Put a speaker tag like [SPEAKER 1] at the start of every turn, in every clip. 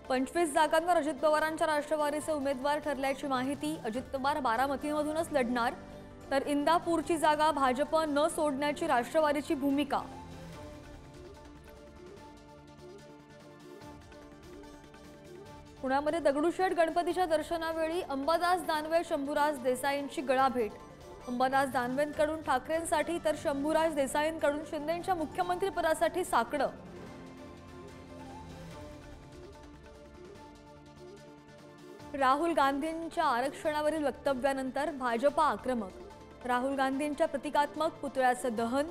[SPEAKER 1] 25 जागांवर अजित पवारांच्या राष्ट्रवादीचे उमेदवार ठरल्याची माहिती। अजित पवार बारामतीमधूनच लढणार, तर इंदापूरची जागा भाजप न सोडण्याची राष्ट्रवादीची भूमिका। पुण्यामध्ये दगडूशेठ गणपतीच्या दर्शनावेळी अंबादास दानवे शंभूराज देसाईंची गळाभेट। अंबादास दानवेंकडून ठाकरेंसाठी तर शंभूराज देसाईंकडून शिंदेंच्या मुख्यमंत्रीपदासाठी साकडं। राहुल गांधींच्या आरक्षणावरील वक्तव्यानंतर भाजप आक्रमक। राहुल गांधींच्या प्रतिकात्मक पुतळ्याचं दहन।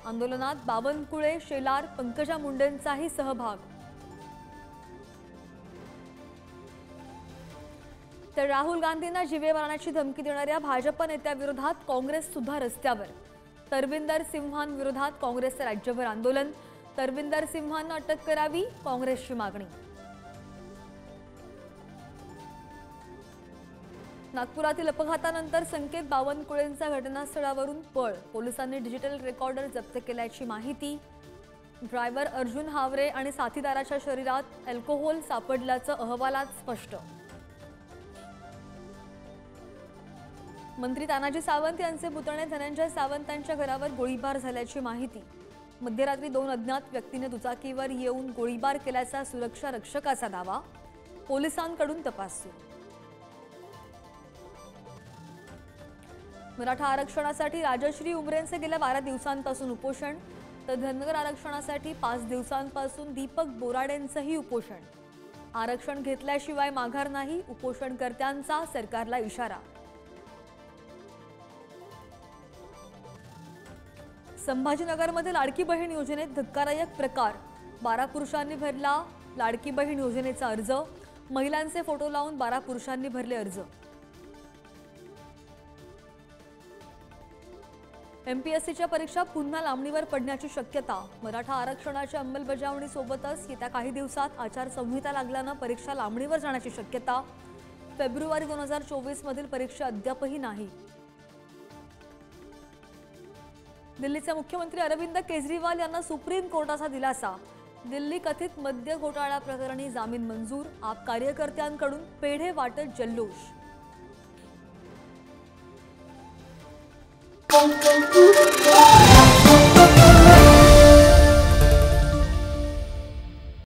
[SPEAKER 1] आंदोलनात बावनकुळे, शेलार, पंकजा मुंडेंचाही सहभाग। तर राहुल गांधींना जीवे मारण्याची धमकी देणाऱ्या भाजप नेत्याविरोधात काँग्रेस सुद्धा रस्त्यावर। तरविंदर सिंहांविरोधात काँग्रेसचे राज्यभर आंदोलन। तरविंदर सिंहांना अटक करावी, काँग्रेसची मागणी। नागपुरातील अपघातानंतर संकेत बावनकुळेंचा घटनास्थळावरून पळ। पोलिसांनी डिजिटल रेकॉर्डर जप्त केल्याची माहिती। ड्रायव्हर अर्जुन हावरे आणि साथीदाराच्या शरीरात अल्कोहोल सापडल्याचं अहवालात स्पष्ट। मंत्री तानाजी सावंत यांचे पुतणे धनंजय सावंतांच्या घरावर गोळीबार झाल्याची माहिती। मध्यरात्री 2 अज्ञात व्यक्तीने दुचाकीवर येऊन गोळीबार केल्याचा सुरक्षा रक्षकाचा दावा। पोलिसांकडून तपास सुरू। मराठा आरक्षणासाठी राजश्री उमरेंचे गेल्या 12 दिवसांपासून उपोषण, तर धनगर आरक्षणासाठी 5 दिवसांपासून दीपक बोराडेंचंही उपोषण। आरक्षण घेतल्याशिवाय माघार नाही, उपोषणकर्त्यांचा सरकारला इशारा। संभाजीनगरमध्ये लाडकी बहीण योजनेत धक्कादायक प्रकार। 12 पुरुषांनी भरला लाडकी बहीण योजनेचा अर्ज। महिलांचे फोटो लावून 12 पुरुषांनी भरले अर्ज। एमपीएससीच्या परीक्षा पुन्हा लांबणीवर पडण्याची शक्यता। मराठा आरक्षणाच्या अंमलबजावणीसोबतच येत्या काही दिवसात आचारसंहिता लागल्यानं परीक्षा लांबणीवर जाण्याची शक्यता। फेब्रुवारी 2024 मधील परीक्षा अद्यापही नाही। दिल्लीचे मुख्यमंत्री अरविंद केजरीवाल यांना सुप्रीम कोर्टाचा दिलासा। दिल्ली कथित मद्य घोटाळा प्रकरणी जामीन मंजूर। आप कार्यकर्त्यांकडून पेढे वाटत जल्लोष।
[SPEAKER 2] Thank you.